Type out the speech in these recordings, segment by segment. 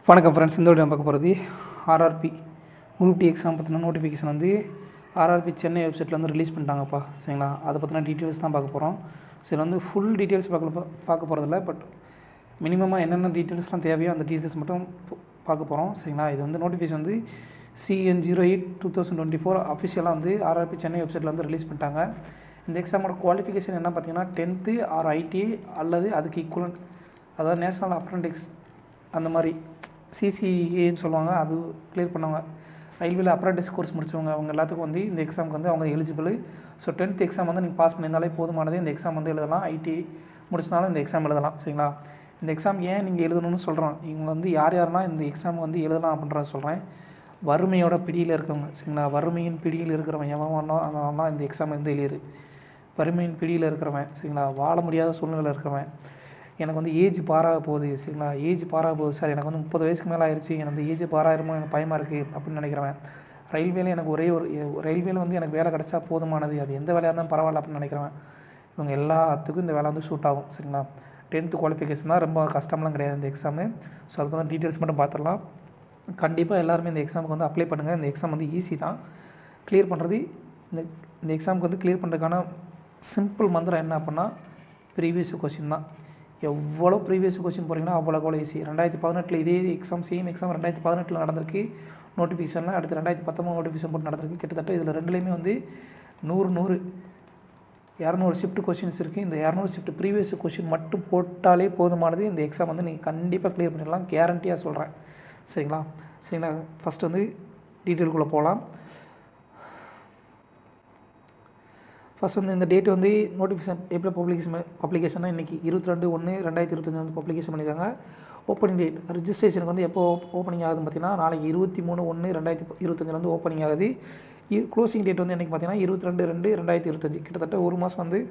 வணக்கம் ஃப்ரெண்ட்ஸ். இந்த வீடியோ பார்க்க போகிறது ஆர்ஆர்பி குரூப் டி எக்ஸாம் பற்றின நோட்டிஃபிகேஷன் வந்து ஆர்ஆர்பி சென்னை வெப்சைட்டில் வந்து ரிலீஸ் பண்ணிட்டாங்கப்பா. சரிங்களா, அதை பற்றின டீட்டெயில்ஸ் தான் பார்க்க போகிறோம். சரி, வந்து ஃபுல் டீட்டெயில்ஸ் பார்க்க போகிறதில்ல, பட் மினிமமாக என்னென்ன டீட்டெயில்ஸ்லாம் தேவையோ அந்த டீட்டெயில்ஸ் மட்டும் பார்க்க போகிறோம். சரிங்களா, இது வந்து நோட்டிஃபிகேஷன் வந்து CN08/2024 அஃபிஷியலாக வந்து ஆர்ஆர்பி சென்னை வெப்சைட்டில் வந்து ரிலீஸ் பண்ணிட்டாங்க. இந்த எக்ஸாமோட குவாலிஃபிகேஷன் என்ன பார்த்தீங்கன்னா 10th ஆர் ஐடிஐ அல்லது அதுக்கு ஈக்குவலன்ட், அதாவது நேஷ்னல் அப்ரெண்டிக்ஸ் அந்த மாதிரி சிசிஏன்னு சொல்லுவாங்க, அது கிளியர் பண்ணவங்க. ரயில்வேல அப்ரெண்டிஸ் கோர்ஸ் முடிச்சவங்க அவங்க எல்லாத்துக்கும் வந்து இந்த எக்ஸாமுக்கு வந்து அவங்க எலிஜிபிள். ஸோ 10th எக்ஸாம் வந்து நீங்கள் பாஸ் பண்ணியிருந்தாலே போதுமானது. இந்த எக்ஸாம் வந்து எழுதலாம். ஐடிஐ முடிச்சினாலும் இந்த எக்ஸாம் எழுதலாம். சரிங்களா, இந்த எக்ஸாம் ஏன் நீங்கள் எழுதணும்னு சொல்கிறோம், இவங்க வந்து யாரெல்லாம் இந்த எக்ஸாம் வந்து எழுதலாம் அப்படின்றத சொல்கிறேன். வறுமையோட பிடியில் இருக்கவங்க. சரிங்களா, வறுமையின் பிடியில் இருக்கிறவன் எவனோ அதனால இந்த எக்ஸாம் வந்து எழுதிரு. வறுமையின் பிடியில் இருக்கிறவன், சரிங்களா, வாழ முடியாத சூழ்நிலை இருக்கிறவன், எனக்கு வந்து ஏஜ் பாராக போகுது, சரிங்களா, ஏஜ் பாராக போகுது சார், எனக்கு வந்து 30 வயசுக்கு மேலே ஆயிடுச்சு, எனக்கு வந்து ஏஜ் பாராயிருமோ எனக்கு பயமாக இருக்குது அப்படின்னு நினைக்கிறவன், ரயில்வேல எனக்கு ரயில்வேல வந்து எனக்கு வேலை கிடச்சா போதுமானது, அது எந்த வேலையாக இருந்தாலும் பரவாயில்ல அப்படின்னு நினைக்கிறவன், இவங்க எல்லாத்துக்கும் இந்த வேலை வந்து சூட் ஆகும். சரிங்களா, 10th குவாலிஃபிகேஷன் தான், ரொம்ப கஷ்டம்லாம் கிடையாது இந்த எக்ஸாமு. ஸோ அதுக்கு வந்து டீட்டெயில்ஸ் மட்டும் பார்த்துடலாம். கண்டிப்பாக எல்லாருமே இந்த எக்ஸாமுக்கு வந்து அப்ளை பண்ணுங்கள். இந்த எக்ஸாம் வந்து ஈஸி தான் கிளியர் பண்ணுறது. இந்த எக்ஸாமுக்கு வந்து கிளியர் பண்ணுறதுக்கான சிம்பிள் மந்திரம் என்ன அப்படின்னா ப்ரீவியஸ் கொஸ்டின் தான். எவ்வளோ ப்ரீவியஸ் கொஸ்டின் போகிறீங்கன்னா அவ்வளோ ஈஸி. 2018 இதே எக்ஸாம் சேம் எக்ஸாம் 2018 நடந்திருக்கு நோட்டிஃபிகேஷனில். அடுத்து 2019 நோட்டிஃபிகேஷன் போட்டு நடந்திருக்கு. கிட்டத்தட்ட இதில் ரெண்டுலேயுமே வந்து 100 200 ஷிஃப்ட் கொஸ்டின்ஸ் இருக்குது. இந்த 200 ஷிஃப்ட் ப்ரீவியஸ் கொஸ்டின் மட்டும் போட்டாலே போதுமானது. இந்த எக்ஸாம் வந்து நீங்கள் கண்டிப்பாக கிளியர் பண்ணிடலாம், கேரண்டியாக சொல்கிறேன். சரிங்களா, ஃபஸ்ட்டு வந்து டீட்டெயிலுக்குள்ளே போகலாம். ஃபஸ்ட் வந்து இந்த டேட் வந்து நோட்டிஃபிகேஷன் எப்போ பப்ளிகேஷன்னா இன்றைக்கி 22/1/2025 வந்து பப்ளிகேஷன் பண்ணியிருக்காங்க. ஓப்பனிங் டேட் ரிஜிஸ்ட்ரேஷனுக்கு வந்து எப்போ ஓப்பனிங் ஆகுதுன்னு பார்த்தீங்கன்னா நாளைக்கு 23/1/2025 வந்து ஓப்பனிங் ஆகுது. க்ளோசிங் டேட் வந்து என்றைக்கு பார்த்தீங்கன்னா 22/2/2025. கிட்டத்தட்ட ஒரு மாதம் வந்து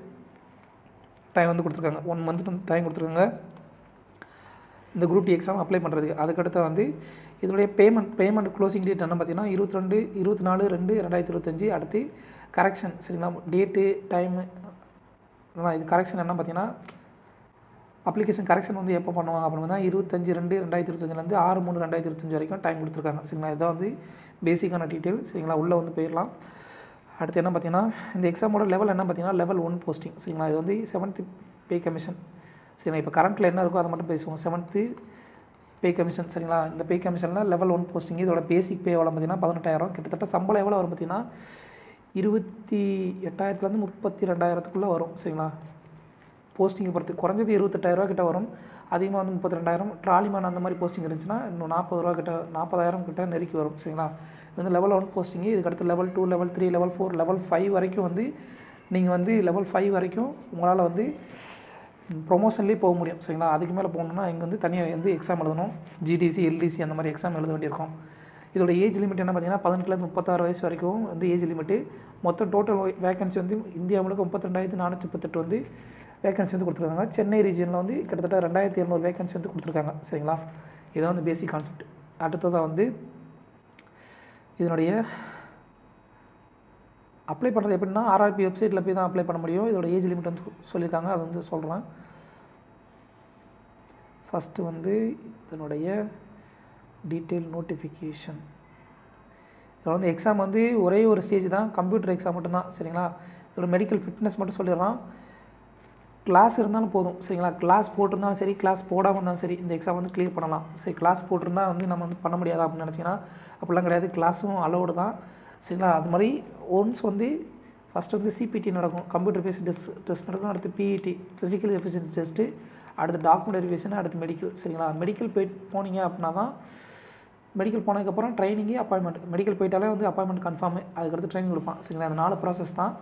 டைம் வந்து கொடுத்துருக்காங்க. 1 மந்த் வந்து டைம் கொடுத்துருக்காங்க இந்த குரூப் டி எக்ஸாம் அப்ளை பண்ணுறதுக்கு. அதுக்கடுத்து வந்து இதனுடைய பேமெண்ட் க்ளோசிங் டேட் என்ன பார்த்தீங்கன்னா 24/2/2025. அடுத்து கரெக்ஷன், சரிங்களா, டேட்டு டைமு இது கரெக்ஷன் என்ன பார்த்தீங்கன்னா அப்ளிகேஷன் கரெக்ஷன் வந்து எப்போ பண்ணுவாங்க அப்படின்னா 25/2/2025 6/3/2025 வரைக்கும் டைம் கொடுத்துருக்காங்க. சரிங்களா, இதான் வந்து பேசிக்கான டீட்டெயில். சரிங்களா, உள்ளே வந்து போயிடலாம். அடுத்து என்ன பார்த்தீங்கன்னா இந்த எக்ஸாமோட லெவல் என்ன பார்த்தீங்கன்னா லெவல் 1 போஸ்டிங். சரிங்களா, இது வந்து 7th பே கமிஷன். சரிங்களா, இப்போ கரண்ட்டில் என்ன இருக்கோ அதை மட்டும் பேசுவோம். 7th pay commission. சரிங்களா, இந்த பே கமிஷனில் லெவல் 1 போஸ்டிங். இதோட பேசிக் பே எவ்வளோ பார்த்தீங்கன்னா 18,000. கிட்டத்தட்ட சம்பளம் எவ்வளோ வரும் பார்த்தீங்கன்னா 28,000 32,000 வரும். சரிங்களா, போஸ்டிங்கை பொறுத்து குறைஞ்சது 28,000 கிட்ட வரும், அதிகமாக வந்து 32,000. ட்ராலிமேன் அந்த மாதிரி போஸ்டிங் இருந்துச்சுன்னா இன்னும் 40,000 கிட்ட நெருக்கி வரும். சரிங்களா, இது வந்து லெவல் 1 போஸ்டிங்கு. இதுக்கடுத்து லெவல் 2, லெவல் 3, லெவல் 4, லெவல் 5 வரைக்கும் வந்து நீங்கள் வந்து லெவல் 5 வரைக்கும் உங்களால் வந்து ப்ரொமோஷன்லேயே போக முடியும். சரிங்களா, அதுக்கு மேலே போகணுன்னா இங்கே வந்து தனியாக வந்து எக்ஸாம் எழுதணும். GDC, LDC அந்த மாதிரி எக்ஸாம் எழுத வேண்டியிருக்கும். இதோட ஏஜ் லிமிட் என்ன பார்த்தீங்கன்னா 18 36 வயசு வரைக்கும் வந்து ஏஜ் லிமிட்டு. மொத்தம் டோட்டல் வேகன்சி வந்து இந்தியா முழுக்க 32,438 வந்து வேகன்சி வந்து கொடுத்துருக்காங்க. சென்னை ரீஜனில் வந்து கிட்டத்தட்ட 2,700 வேகன்சி வந்து கொடுத்துருக்காங்க. சரிங்களா, இதுதான் வந்து பேசிக் கான்செப்ட். அடுத்ததாக வந்து இதனுடைய அப்ளை பண்ணுறது எப்படின்னா ஆர்ஆர்பி வெப்சைட்டில் போய் தான் அப்ளை பண்ண முடியும். இதோட ஏஜ் லிமிட் வந்து சொல்லியிருக்காங்க, அது வந்து சொல்கிறேன். ஃபஸ்ட்டு வந்து இதனுடைய டீட்டெயில் நோட்டிஃபிகேஷன். இதில் வந்து எக்ஸாம் வந்து ஒரே ஒரு ஸ்டேஜ் தான், கம்ப்யூட்டர் எக்ஸாம் மட்டும்தான். சரிங்களா, இதோட மெடிக்கல் ஃபிட்னஸ் மட்டும் சொல்லிடுறோம். கிளாஸ் இருந்தாலும் போதும். சரிங்களா, கிளாஸ் போட்டிருந்தாலும் சரி, கிளாஸ் போடாமல் இருந்தாலும் சரி, இந்த எக்ஸாம் வந்து கிளியர் பண்ணலாம். சரி, கிளாஸ் போட்டிருந்தால் வந்து நம்ம வந்து பண்ண முடியாதா அப்படின்னு நினச்சிங்கன்னா அப்படிலாம் கிடையாது, கிளாஸும் அலோடு தான். சரிங்களா, அது மாதிரி ஒன்ஸ் வந்து ஃபஸ்ட்டு வந்து CPT நடக்கும், கம்ப்யூட்டர் பேஸ்ட் டெஸ்ட் நடக்கும். அடுத்து PET ஃபிசிக்கல் எஃபிஷியன்சி டெஸ்ட்டு, அடுத்து டாக்குமெண்ட் வெரிஃபிகேஷன், அடுத்து மெடிக்கல். சரிங்களா, மெடிக்கல் போனீங்க அப்படின்னா தான் மெடிக்கல் போனதுக்கப்புறம் ட்ரைனிங்கு, அப்பாயின்மெண்ட். மெடிக்கல் போயிட்டாலே வந்து அப்பாயின்மெண்ட் கன்ஃபார்மு, அதுக்கடுத்து ட்ரைனிங் கொடுப்பான். சரிங்களா, அந்த 4 ப்ராசஸ் தான்.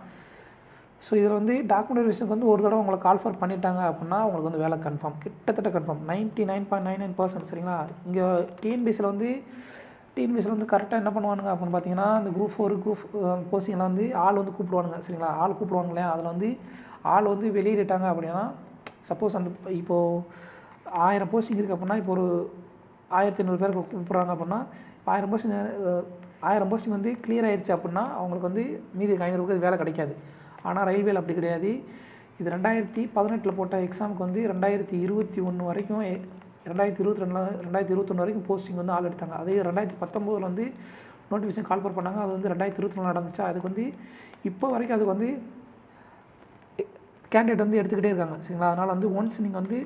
ஸோ இதில் வந்து டாக்குமெண்ட் வெரிஃபிகேஷனுக்கு வந்து ஒரு தடவை உங்களை கால் ஃபார் பண்ணிட்டாங்க அப்படின்னா உங்களுக்கு வந்து வேலை கன்ஃபார்ம், கிட்டத்தட்ட கன்ஃபார்ம் 99.99%. சரிங்களா, இங்கே டிஎன்பிசியில் வந்து கரெக்டாக என்ன பண்ணுவானுங்க அப்படின்னு பார்த்தீங்கன்னா இந்த குரூப் 4 போஸ்டிங்கில் வந்து ஆள் வந்து கூப்பிடுவானுங்க. சரிங்களா, ஆள் கூப்பிடுவாங்க இல்லையா, அதில் வந்து ஆள் வந்து வெளியிட்டாங்க அப்படின்னா சப்போஸ் அந்த இப்போது 1000 போஸ்டிங் இருக்குது அப்படின்னா இப்போ ஒரு 1,500 பேர் கூப்பிட்றாங்க அப்படின்னா இப்போ 1000 போஸ்டிங் வந்து கிளியர் ஆகிடுச்சு அப்படின்னா அவங்களுக்கு வந்து மீதி 500 பேருக்கு வேலை கிடைக்காது. ஆனால் ரயில்வேல அப்படி கிடையாது. இது 2018 போட்ட எக்ஸாமுக்கு வந்து 2021 வரைக்கும் 2021 வரைக்கும் போஸ்டிங் வந்து ஆள் எடுத்தாங்க. அதே 2019 வந்து நோட்டிஃபிகேஷன் கால்ஃபர் பண்ணாங்க. அது வந்து 2024 நடந்துச்சு. அதுக்கு வந்து இப்போ வரைக்கும் அதுக்கு வந்து கேண்டிடேட் வந்து எடுத்துக்கிட்டே இருக்காங்க. சரிங்களா? அதனால் வந்து ஒன்ஸ் நீங்கள் வந்து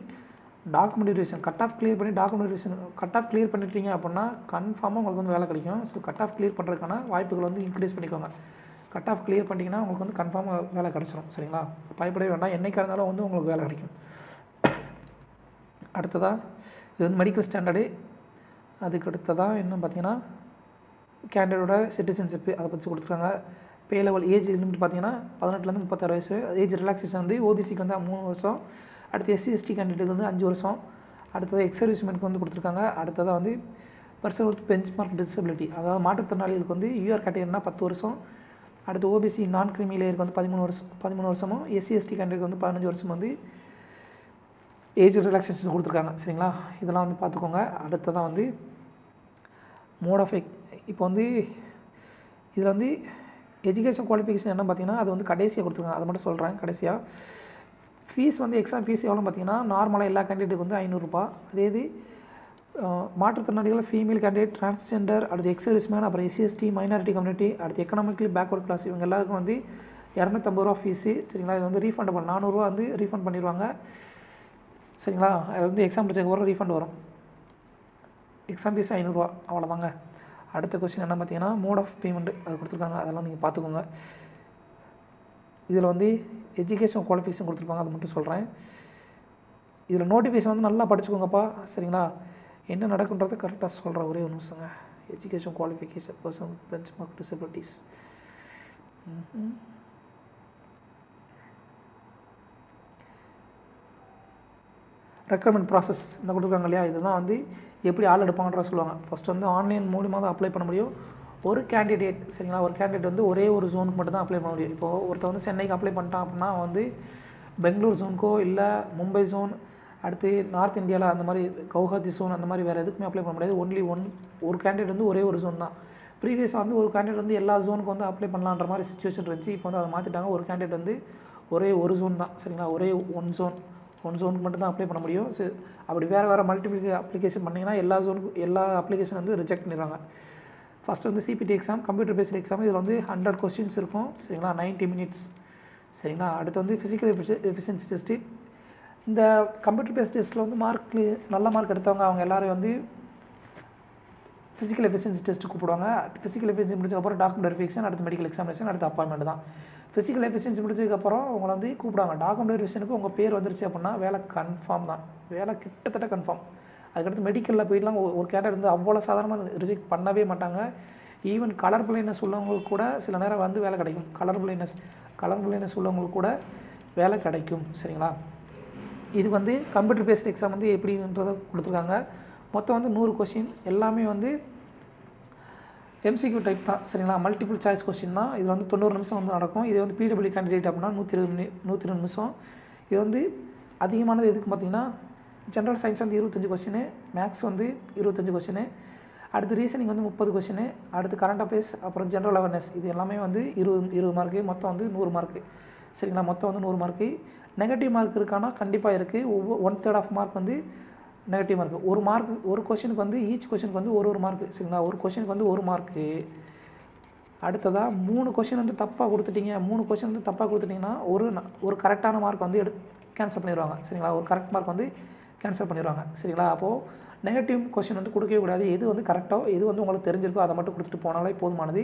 document verification cut off clear பண்ணி document verification cut off clear பண்ணிட்டீங்க அப்படின்னா கன்ஃபார்மாக உங்களுக்கு வந்து வேலை கிடைக்கும். ஸோ கட் ஆஃப் கிளியர் பண்ணுறதுக்கான வாய்ப்புகள் வந்து இன்க்ரீஸ் பண்ணிக்கோங்க. கட் ஆஃப் கிளியர் பண்ணிட்டீங்கன்னா உங்களுக்கு வந்து கன்ஃபார்மாக வேலை கிடச்சிடும். சரிங்களா? பயப்படவே வேண்டாம். என்னைக்காக இருந்தாலும் வந்து உங்களுக்கு வேலை கிடைக்கும். அடுத்ததாக இது வந்து மெடிக்கல் ஸ்டாண்டர்டு. அதுக்கு அடுத்ததாக என்ன பார்த்தீங்கன்னா கேண்டிடேட்டோட சிட்டிசன்ஷிப்பு அதை பற்றி கொடுத்துருக்காங்க. பே லெவல் ஏஜ் லிமிட் பார்த்தீங்கன்னா 18 36 வயசு. ஏஜ் ரிலாக்ஸேஷன் வந்து ஓபிசிக்கு வந்து 3 வருஷம். அடுத்து SC/ST கேண்டிடேட்டுக்கு வந்து 5 வருஷம். அடுத்தது எக்ஸ் சர்வீஸ்மேனுக்கு வந்து கொடுத்துருக்காங்க. அடுத்ததாக வந்து பர்சன் வித் பெஞ்ச்மார்க் டிசபிலிட்டி, அதாவது மாற்றுத்திறனாளிகளுக்கு வந்து UR கேட்டகரினா 10 வருஷம். அடுத்து OBC நான் கிரிமி லேயருக்கு வந்து 13 வருஷமும் SC/ST கேண்டிடேட்டுக்கு வந்து 15 வருஷம் வந்து ஏஜ் ரிலாக்ஸேஷன் கொடுத்துருக்காங்க. சரிங்களா? இதெல்லாம் வந்து பார்த்துக்கோங்க. அடுத்ததான் வந்து மோட் ஆஃப் இப்போ வந்து இதில் வந்து எஜுகேஷன் குவாலிஃபிகேஷன் என்ன பார்த்தீங்கன்னா அது வந்து கடைசியாக கொடுத்துருக்காங்க. அதை மட்டும் சொல்கிறேன். கடைசியாக ஃபீஸ் வந்து எக்ஸாம் ஃபீஸ் எவ்வளோ பார்த்தீங்கன்னா நார்மலாக எல்லா கேண்டிடேட்டுக்கு வந்து 500 ரூபாய். அதே இது மாற்றுத்திறனாளிகள் ஃபீமேல் கேண்டிடேட், டிரான்ஸ்ஜெண்டர், அடுத்து எக்ஸ் சர்வீஸ்மேன், அப்புறம் SC/ST, மைனாரிட்டி கம்யூனிட்டி, அடுத்து எக்கனாமிக்கலி பேக்வர்ட் கிளாஸ் இவங்க எல்லாருக்கும் வந்து 250 ரூபா ஃபீஸு. சரிங்களா? இது வந்து ரீஃபண்டபிள் 400 ரூபா வந்து ரீஃபண்ட் பண்ணிடுவாங்க. சரிங்களா? அது வந்து எக்ஸாம் படிச்சதுக்கப்புறம் ரீஃபண்ட் வரும். எக்ஸாம் ஃபீஸ் 500 ரூபா அவ்வளோதாங்க. அடுத்த கொஸ்டின் என்ன பார்த்தீங்கன்னா மோட் ஆஃப் பேமெண்ட் அது கொடுத்துருக்காங்க. அதெல்லாம் நீங்கள் பார்த்துக்கோங்க. இதில் வந்து எஜுகேஷன் குவாலிஃபிகேஷன் கொடுத்துருப்பாங்க. அதை மட்டும் சொல்கிறேன். இதில் நோட்டிஃபிகேஷன் வந்து நல்லா படிச்சுக்கோங்கப்பா. சரிங்களா? என்ன நடக்குன்றதை கரெக்டாக சொல்கிறேன். ஒரே ஒரு நிமிஷங்க. Education qualification person benchmark disabilities recruitment process இந்த கொடுத்துருக்காங்க இல்லையா? இதுதான் வந்து எப்படி ஆள் எடுப்பாங்கன்ற சொல்லுவாங்க. ஃபஸ்ட் வந்து ஆன்லைன் மூலியமாக தான் அப்ளை பண்ண முடியும். ஒரு கேண்டிடேட் சரிங்களா? ஒரு கேண்டிடேட் வந்து ஒரே ஒரு ஜோனுக்கு மட்டும் தான் அப்ளை பண்ண முடியும். இப்போது ஒருத்தர் வந்து சென்னைக்கு அப்ளை பண்ணிட்டான் அப்படின்னா வந்து பெங்களூர் ஜோனுக்கோ இல்லை மும்பை ஜோன், அடுத்து நார்த் இந்தியாவில் அந்த மாதிரி கவுஹாத்தி ஜோன் அந்த மாதிரி வேறு எதுக்குமே அப்ளை பண்ண முடியாது. ஒன்லி ஒரு கேண்டிடேட் வந்து ஒரே ஒரு ஜோன் தான். ப்ரீவியஸாக வந்து ஒரு கேண்டிடேட் வந்து எல்லா ஜோனுக்கு வந்து அப்ளை பண்ணலான்ற மாதிரி சிச்சுவேஷன் இருந்துச்சு. இப்போ வந்து அதை மாற்றிட்டாங்க. ஒரு கேண்டிடேட் வந்து ஒரே ஒரு ஜோன் தான். சரிங்களா? ஒரே ஒன் ஜோனுக்கு மட்டும் தான் அப்ளை பண்ண முடியும். சரி, அப்படி வேறு மல்டிபிள் அப்ளிகேஷன் பண்ணிங்கன்னா எல்லா அப்ளிகேஷன் வந்து ரிஜெக்ட் பண்ணிடுவாங்க. ஃபஸ்ட்டு வந்து CPT exam, computer based exam. இதில் வந்து 100 கொஸ்டின்ஸ் இருக்கும். சரிங்களா? 90 மினிட்ஸ். சரிங்களா? அடுத்து வந்து ஃபிசிக்கல் எஃபிஷியன்சி டெஸ்ட்டு. இந்த கம்ப்யூட்டர் பேஸ்ட் டெஸ்ட்டில் வந்து நல்ல மார்க் எடுத்தவங்க அவங்க எல்லோரும் வந்து ஃபிசிக்கல் எஃபிஷியன்சி டெஸ்ட்டு கூப்பிடுவாங்க. ஃபிசிக்கல் எஃபிஷியன்சி முடிச்சதுக்கப்புறம் டாக்குமெண்ட் வெரிஃபிகேஷன், அடுத்து மெடிக்கல் எக்ஸாமினேஷன், அடுத்து அப்பாயின்மெண்ட் தான். ஃபிசிக்கல் எஃபிஷியன்சி முடிச்சதுக்கப்புறம் உங்களை வந்து கூப்பிடுவாங்க. டாக்குமெண்ட் வெரிஃபிகேஷனுக்கு உங்கள் பேர் வந்துருச்சு அப்படின்னா வேலை கன்ஃபார்ம் தான். வேலை கிட்டத்தட்ட கன்ஃபார்ம். அதுக்கடுத்து மெடிக்கலில் போயிடலாம். ஒரு கேண்டிடேட் வந்து அவ்வளோ சாதாரணமாக ரிஜெக்ட் பண்ணவே மாட்டாங்க. ஈவன் கலர் பிளைனஸ் உள்ளவங்களுக்கு கூட சில நேரம் வந்து வேலை கிடைக்கும். கலர் பிளைனஸ் உள்ளவங்களுக்கு கூட வேலை கிடைக்கும். சரிங்களா? இது வந்து கம்ப்யூட்டர் பேஸ்ட் எக்ஸாம் வந்து எப்படின்றத கொடுத்துருக்காங்க. மொத்தம் வந்து 100 கொஸ்டின். எல்லாமே வந்து MCQ டைப் தான். சரிங்களா? மல்டிபிள் சாய்ஸ் கொஸ்டின் தான். இது வந்து 90 நிமிஷம் வந்து நடக்கும். இது வந்து PW கேண்டிடேட் அப்படின்னா 120 நிமிஷம். இது வந்து அதிகமானது எதுக்கு பார்த்தீங்கன்னா ஜென்ரல் சயின்ஸ் வந்து 25 கொஸ்டின், மேக்ஸ் வந்து 25 கொஸ்டின், அடுத்து ரீசனிங் வந்து 30 கொஸ்டின், அடுத்து கரண்ட் அஃபேர்ஸ், அப்புறம் ஜென்ரல் அவேர்னஸ் இது எல்லாமே வந்து 20 மார்க்கு. மொத்தம் வந்து 100 மார்க்கு. சரிங்களா? மொத்தம் வந்து 100 மார்க்கு. நெகட்டிவ் மார்க் இருக்கானா கண்டிப்பாக இருக்குது. 1/3 ஆஃப் மார்க் வந்து நெகட்டிவ் மார்க்கு. ஒரு கொஸ்டினுக்கு வந்து ஈச் கொஸ்டினுக்கு வந்து ஒரு மார்க்கு. சரிங்களா? ஒரு கொஸ்டினுக்கு வந்து 1 மார்க்கு. அடுத்ததாக 3 கொஸ்டின் வந்து தப்பாக கொடுத்துட்டிங்கன்னா ஒரு கரெக்டான மார்க் வந்து கேன்சல் பண்ணிடுவாங்க. சரிங்களா? ஒரு கரெக்ட் மார்க் வந்து கேன்சல் பண்ணிடுவாங்க. சரிங்களா? அப்போது நெகட்டிவ் கொஸ்டின் வந்து கொடுக்கவே கூடாது. எது வந்து கரெக்டாக எது வந்து உங்களுக்கு தெரிஞ்சிருக்கோ அதை மட்டும் கொடுத்துட்டு போனாலே போதுமானது.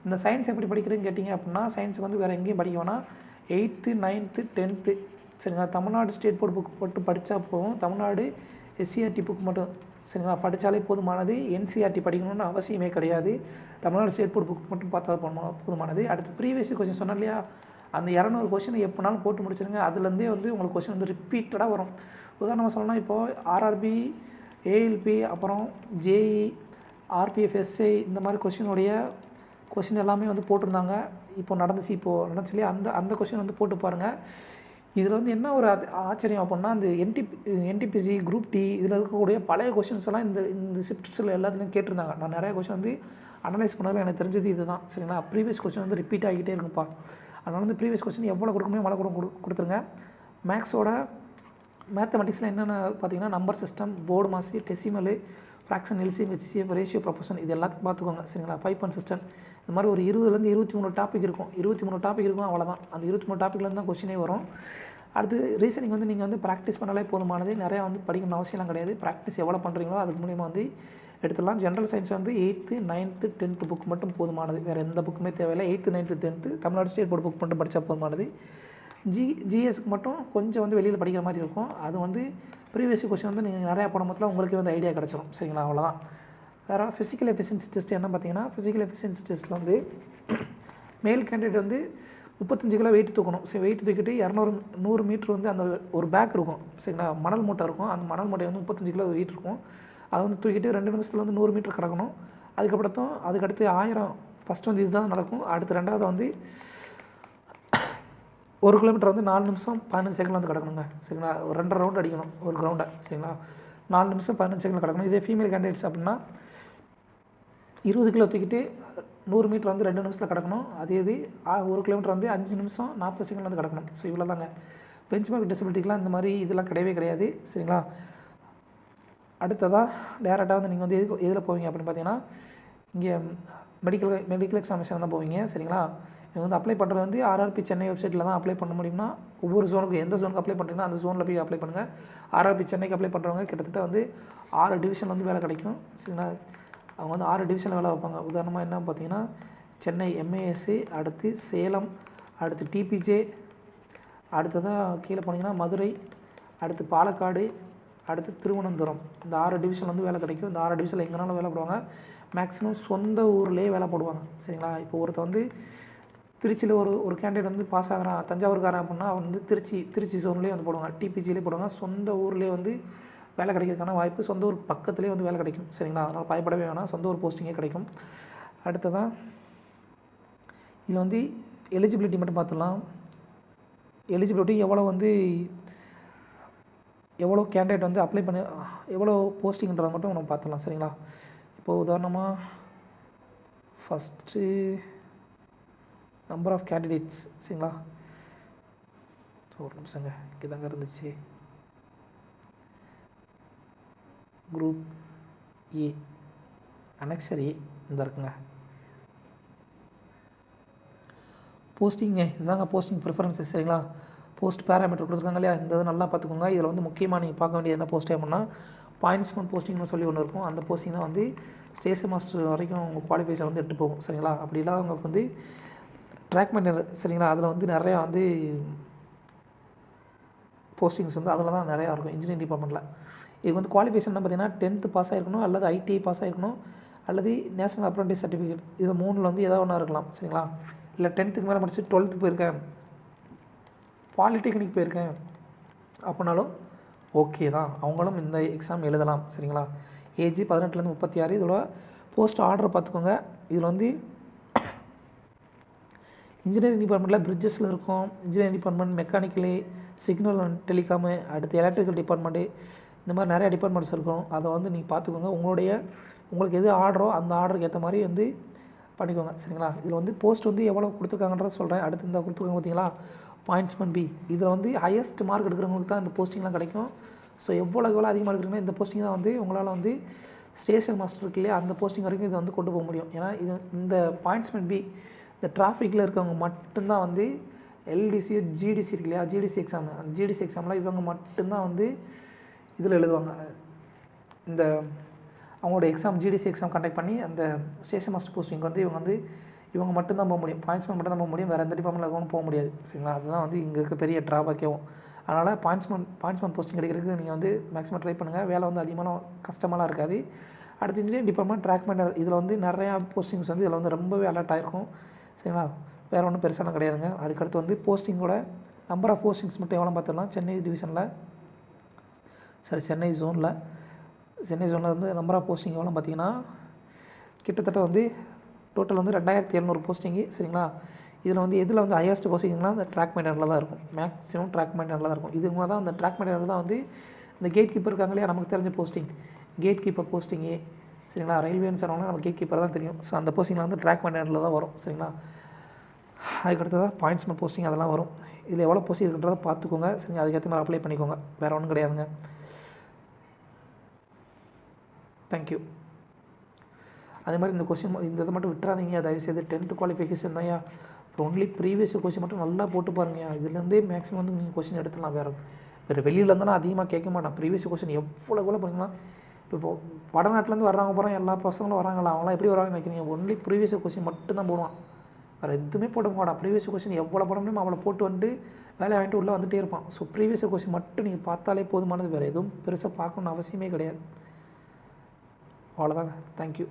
இந்த சயின்ஸ் எப்படி படிக்கிறதுன்னு கேட்டிங்க அப்படின்னா சயின்ஸுக்கு வந்து வேறு எங்கேயும் படிக்க வேணாம். 8th 9th 10th சரிங்களா? தமிழ்நாடு ஸ்டேட் போர்டு புக் மட்டும் படித்தா போதும். தமிழ்நாடு SCRT புக் மட்டும் சரிங்களா படித்தாலே போதுமானது. NCRT படிக்கணும்னு அவசியமே கிடையாது. தமிழ்நாடு ஸ்டேட் போர்டு புக் மட்டும் பார்த்தா போதுமானது. அடுத்து ப்ரீவியஸ் கொஸ்டின் சொன்னேன் இல்லையா? அந்த 200 கொஸ்டின் எப்போனாலும் போட்டு முடிச்சிருங்க. அதுலேருந்தே வந்து உங்களுக்கு கொஸ்டின் வந்து ரிப்பீட்டடாக வரும். உதாரணமாக சொல்லணும்னா இப்போது RRB, ALP, அப்புறம் JE, RPF, SI இந்த மாதிரி கொஸ்டின் எல்லாமே வந்து போட்டிருந்தாங்க. இப்போது நடந்துச்சு இல்லையா? அந்த கொஸ்டின் வந்து போட்டு பாருங்கள். இதில் வந்து என்ன ஒரு ஆச்சரியம் அப்படின்னா அந்த NTPC குரூப் D இதில் இருக்கக்கூடிய பழைய கொஸ்டின்ஸ் எல்லாம் இந்த ஷிஃப்ட்ஸில் எல்லாத்துலேயும் கேட்டிருந்தாங்க. நான் நிறைய கொஸ்டின் வந்து அனலைஸ் பண்ணதில் எனக்கு தெரிஞ்சது இதுதான். சரிங்களா? ப்ரீவியஸ் கொஸ்டின் வந்து ரிப்பீட் ஆகிட்டே இருக்குப்பா. அதனால் வந்து ப்ரீவியஸ் கொஸ்டின் எவ்வளோ கொடுக்க முடியும் அவ்வளோ கொடுத்துருங்க. மேக்ஸோட மேத்தமெட்டிக்ஸில் என்னென்ன பார்த்தீங்கன்னா number system, BODMAS, decimal, fraction, LCM, HCF, ratio, proportion இது எல்லாத்தையும் பார்த்துக்கோங்க சரிங்களா. பைப்பன் சிஸ்டம் இந்த மாதிரி ஒரு 20லேருந்து 23 டாபிக் இருக்கும். 23 டாபிக் இருக்கும், அவ்வளோதான். அந்த 23 டாப்பிக்லேருந்து தான் கொஸ்டினே வரும். அடுத்து ரீசனிங் வந்து நீங்கள் வந்து ப்ராக்டிஸ் பண்ணாலே போதுமானது. நிறையா வந்து படிக்கணும்னு அவசியம்லாம் கிடையாது. ப்ராக்டிஸ் எவ்வளோ பண்ணுறீங்களோ அதுக்கு மூலியமாக வந்து எடுத்துடலாம். ஜென்ரல் சயின்ஸ் வந்து 8th, 9th, 10th புக் மட்டும் போதுமானது. வேறு எந்த புக்குமே தேவையில்லை. 8th, 9th, 10th Tamil Nadu state board book மட்டும் படித்தா போதுமானது. ஜிஎஸ்க்கு மட்டும் கொஞ்சம் வந்து வெளியில் படிக்கிற மாதிரி இருக்கும். அது வந்து ப்ரீவியஸ் கொஸ்டின் வந்து நீங்கள் நிறையா போடும்போது உங்களுக்கே வந்து ஐடியா கிடச்சிடும் சரிங்களா. அவ்வளோதான். வேறு ஃபிசிக்கல் எஃபிஷியன்சி டெஸ்ட் என்ன பார்த்தீங்கன்னா, ஃபிசிக்கல் எஃபிஷியன்சி டெஸ்ட்டில் வந்து மேல் கேண்டிடேட் வந்து 35 கிலோ வெயிட் தூக்கணும். சரி, வெயிட் தூக்கிட்டு 100 மீட்ரு வந்து அந்த ஒரு பேக் இருக்கும் சரிங்களா. மணல் மூட்டை இருக்கும். அந்த மணல் மூட்டை வந்து 35 கிலோ வெயிட் இருக்கும். அதை வந்து தூக்கிட்டு 2 நிமிஷத்தில் வந்து 100 மீட்டர் கிடக்கணும். அதுக்கடுத்து 1000 ஃபஸ்ட்டு வந்து இதுதான் நடக்கும். அடுத்து ரெண்டாவது வந்து 1 கிலோமீட்டர் வந்து 4 நிமிஷம் 15 செகண்ட் வந்து கிடக்கணுங்க சரிங்களா. ஒரு 2 ரவுண்ட் அடிக்கணும் ஒரு கிரவுண்டை சரிங்களா. 4 நிமிஷம் 15 செகண்ட் கிடக்கணும். இதே ஃபீமேல் கேண்டிடேட்ஸ் அப்படின்னா 20 கிலோ தூக்கிட்டு 100 மீட்டர் வந்து 2 நிமிஷத்தில் கிடக்கணும். அதே இது 1 கிலோமீட்டர் வந்து 5 நிமிஷம் 40 செகண்ட் வந்து கிடக்கணும். ஸோ இவ்வளோ தாங்க. பெஞ்ச் மார்க் டிசபிலிட்டிக்கெலாம் இந்த மாதிரி இதெல்லாம் கிடையவே கிடையாது சரிங்களா. அடுத்ததாக டேரெக்டாக வந்து நீங்கள் வந்து எதில் போவீங்க அப்படின்னு பார்த்தீங்கன்னா, இங்கே மெடிக்கல் எக்ஸாமினேஷன் தான் போவீங்க சரிங்களா. இது வந்து அப்ளை பண்ணுறது வந்து ஆர்ஆர்பி சென்னை வெப்சைட்டில் தான் அப்ளை பண்ண முடியும்னா, ஒவ்வொரு ஜோனுக்கு எந்த ஜோனுக்கு அப்ளை பண்ணுறீங்கன்னா அந்த ஜோனில் போய் அப்ளை பண்ணுங்கள். ஆர்ஆர்பி சென்னைக்கு அப்ளை பண்ணுறவங்க கிட்டத்தட்ட வந்து 6 டிவிஷன் வந்து வேலை கிடைக்கும் சரிங்களா. அவங்க வந்து 6 டிவிஷனில் வேலை வைப்பாங்க. உதாரணமாக என்ன பார்த்தீங்கன்னா, சென்னை எம்ஏஎஸ்சி, அடுத்து சேலம், அடுத்து டிபிஜே, அடுத்ததாக கீழே போனீங்கன்னா மதுரை, அடுத்து பாலக்காடு, அடுத்து திருவனந்தபுரம். இந்த 6 டிவிஷன் வந்து வேலை கிடைக்கும். இந்த 6 டிவிஷனில் எங்கேனாலும் வேலை போடுவாங்க. மேக்ஸிமம் சொந்த ஊர்லேயே வேலை போடுவாங்க சரிங்களா. இப்போ ஒருத்தர் வந்து திருச்சியில் ஒரு கேண்டிடேட் வந்து பாஸ் ஆகிறான், தஞ்சாவூர்காரன் அப்படின்னா அவன் வந்து திருச்சி ஜோன்லேயே வந்து போடுவாங்க, டிபிஜிலே போடுவாங்க. சொந்த ஊர்லேயே வந்து வேலை கிடைக்கிறதுக்கான வாய்ப்பு, சொந்த ஊர் பக்கத்துலேயே வந்து வேலை கிடைக்கும் சரிங்களா. அதனால் பயப்படவே வேணாம், சொந்த ஊர் போஸ்டிங்கே கிடைக்கும். அடுத்ததான் இதில் வந்து எலிஜிபிலிட்டி மட்டும் பார்த்துடலாம். எலிஜிபிலிட்டி எவ்வளோ கேண்டிடேட் வந்து அப்ளை பண்ணி எவ்வளோ போஸ்டிங்கிறத மட்டும் நம்ம பார்த்துடலாம் சரிங்களா. இப்போது உதாரணமாக ஃபஸ்ட்டு நம்பர் ஆஃப் கேண்டிடேட்ஸ் சரிங்களா. ஒரு நிமிஷங்க, இங்கே தாங்க இருந்துச்சு. குரூப் ஏ அனெக்சர் ஏ இந்த இருக்குங்க. போஸ்டிங்க இதுதாங்க போஸ்டிங் ப்ரிஃபரன்ஸஸ் சரிங்களா. போஸ்ட் பேராமீட்டர் கொடுத்துருக்காங்க இல்லையா, இந்த இது நல்லா பார்த்துக்கோங்க. இதில் வந்து முக்கியமாக நீங்கள் பார்க்க வேண்டிய என்ன போஸ்ட் அப்படின்னா, பாயிண்ட்ஸ்மெண்ட் போஸ்டிங்னு சொல்லி ஒன்று இருக்கும். அந்த போஸ்டிங் தான் வந்து ஸ்டேஷன் மாஸ்டர் வரைக்கும் உங்கள் குவாலிஃபிகேஷன் வந்து எடுத்து போகும் சரிங்களா. அப்படி இல்லாதவங்களுக்கு வந்து ட்ராக் மெயின்டர் சரிங்களா. அதில் வந்து நிறையா வந்து போஸ்டிங்ஸ் வந்து அதில் தான் நிறையா இருக்கும் இன்ஜினியரிங் டிபார்ட்மெண்ட்டில். இது வந்து குவாலிஃபிகேஷன் பார்த்தீங்கன்னா 10th பாஸ் ஆகிருக்கணும், அல்லது ஐடிஐ பாஸ் ஆகிருக்கணும், அல்லது நேஷனல் அப்ரண்டிஸ் சர்டிஃபிகேட். இது 3ல் வந்து ஏதாவது ஒன்றா இருக்கலாம் சரிங்களா. இல்லை 10th மேலே முடிச்சு 12th போயிருக்கேன், பாலிடெக்னிக் போயிருக்கேன் அப்படின்னாலும் ஓகே தான், அவங்களும் இந்த எக்ஸாம் எழுதலாம் சரிங்களா. ஏஜ் 18லேருந்து 36. இதோட போஸ்ட் ஆர்டரை பார்த்துக்கோங்க. இதில் வந்து இன்ஜினியரிங் டிபார்ட்மெண்ட்டில் பிரிட்ஜஸில் இருக்கும், engineering department, mechanical, signal and telecom, அடுத்து எலக்ட்ரிக்கல் டிபார்ட்மெண்ட்டு, இந்த மாதிரி நிறையா டிபார்ட்மெண்ட்ஸ் இருக்கும். அதை வந்து நீங்கள் பார்த்துக்கோங்க. உங்களுக்கு எது ஆர்டரோ அந்த ஆர்டருக்கு ஏற்ற மாதிரி வந்து பண்ணிக்கோங்க சரிங்களா. இதில் வந்து போஸ்ட் வந்து எவ்வளோ கொடுத்துருக்காங்கன்றத சொல்கிறேன். அடுத்து இந்த கொடுத்துருக்காங்க பார்த்தீங்களா, பாயிண்ட்ஸ்மெண்ட் பி. இதில் வந்து ஹையஸ்ட் மார்க் எடுக்கிறவங்களுக்கு தான் இந்த போஸ்டிங்லாம் கிடைக்கும். ஸோ எவ்வளோ அதிகமாக எடுக்கிறீங்கன்னா இந்த போஸ்டிங் தான் வந்து உங்களால் வந்து ஸ்டேஷன் மாஸ்டர் இருக்கு இல்லையா, அந்த போஸ்டிங் வரைக்கும் இதை வந்து கொண்டு போக முடியும். ஏன்னா இந்த பாயிண்ட்ஸ்மெண்ட் பி இந்த டிராஃபிக்கில் இருக்கவங்க மட்டும்தான் வந்து எல்டிசி, ஜிடிசி இருக்கு இல்லையா, ஜிடிசி எக்ஸாம், அந்த ஜிடிசி எக்ஸாமில் இவங்க மட்டும்தான் வந்து இதில் எழுதுவாங்க. இந்த அவங்களோட எக்ஸாம் ஜிடிசி எக்ஸாம் கண்டக்ட் பண்ணி அந்த ஸ்டேஷன் மாஸ்டர் போஸ்டிங் வந்து இவங்க மட்டும்தான் போக முடியும். பாயிண்ட்ஸ்மெண்ட் மட்டும் தான் போக முடியும், வேறு எந்த டிபார்ட்மெண்ட்டில் இருக்கவும் போக முடியாது சரிங்களா. அதுதான் வந்து இங்கே இருக்க பெரிய ட்ராபேக்கேவும். அதனால் பாயிண்ட்ஸ்மெண்ட் போஸ்டிங் கிடைக்கிறதுக்கு நீங்கள் வந்து மேக்ஸிமம் ட்ரை பண்ணுங்கள். வேலை வந்து அதிகமான கஷ்டமாலாம் இருக்காது. அடுத்து இன்ஜினியரிங் டிபார்ட்மெண்ட், ட்ராக் மெயின்டர், இதில் வந்து நிறையா போஸ்டிங்ஸ் வந்து இதில் வந்து ரொம்பவே அலர்ட் ஆகிருக்கும் சரிங்களா. வேறு ஒன்றும் பெருசாலாம் கிடையாதுங்க. அதுக்கடுத்து வந்து போஸ்டிங்கோட நம்பர் ஆஃப் போஸ்டிங்ஸ் மட்டும் எவ்வளோ பார்த்துடலாம். சென்னை ஜோனில் வந்து நம்பர் ஆஃப் போஸ்டிங் எவ்வளோ பார்த்தீங்கன்னா, கிட்டத்தட்ட வந்து டோட்டல் வந்து 2700 போஸ்டிங்கு சரிங்களா. இதில் வந்து எதில் வந்து ஹையஸ்ட் போஸ்டிங்னா அந்த ட்ராக் மெயின்டரில் தான் இருக்கும். மேக்ஸிமம் ட்ராக் மெயின்டரில் தான் இருக்கும். இதுக்கு தான் அந்த ட்ராக் மெயின்டர் தான் வந்து இந்த கேட் கீப்பர் இருக்காங்க இல்லையா, நமக்கு தெரிஞ்ச போஸ்டிங் கேட் கீப்பர் போஸ்டிங்கு சரிங்களா. ரயில்வேன்னு சொன்னோம்னா நம்ம கேட் கீப்பர் தான் தெரியும். ஸோ அந்த போஸ்டிங்கில் வந்து ட்ராக் மெயின்டரில் தான் வரும் சரிங்களா. அதுக்கடுத்ததாக பாயிண்ட்ஸ்மெண்ட் போஸ்டிங் அதெல்லாம் வரும். இதில் எவ்வளோ போஸ்டிங் இருக்குன்றதை பார்த்துக்கோங்க. சரிங்க, அதுக்கேற்ற மாதிரி அப்ளை பண்ணிக்கோங்க. வேறு ஒன்றும் கிடையாதுங்க. தேங்க்யூ. அதே மாதிரி இந்த கொஸ்டின் இந்த இதை மட்டும் விட்டுறாதீங்க தயவுசெய்து. 10th குவாலிஃபிகேஷன் தான் இப்போ ஒன்லி ப்ரீவியஸ் கொஸ்டின் மட்டும் நல்லா போட்டு பாருங்க. இதுலேருந்தே மேக்ஸிமம் வந்து நீங்கள் கொஸ்டின் எடுத்துடலாம். வேறு வெளியில் இருந்தால் அதிகமாக கேட்க மாட்டேன். ப்ரீவியஸ் கொஸ்டின் எவ்வளோ பார்த்தீங்கன்னா இப்போ வடநாட்டிலேருந்து வர்றவங்க போகிறாங்க, எல்லா பசங்களும் வராங்களா, அவங்களாம் எப்படி வராங்கன்னு நினைக்கிறீங்க? ஒன்லி ப்ரீவியஸ் கொஸ்டின் மட்டும் தான் போடுவான். வேறு எதுவுமே போட மாட்டான். ப்ரீவியஸ் கொஸ்டின் எவ்வளோ போட முடியுமோ அவ்வளோ போட்டு வந்துட்டு வேலை வாங்கிட்டு உள்ளே வந்துகிட்டே இருப்பான். ஸோ ப்ரீவியஸ் கொஸ்டின் மட்டும் நீங்கள் பார்த்தாலே போதுமானது. வேறு எதுவும் பெருசாக பார்க்கணுன்னு அவசியமே கிடையாது. அவ்வளோதாங்க. தேங்க்யூ.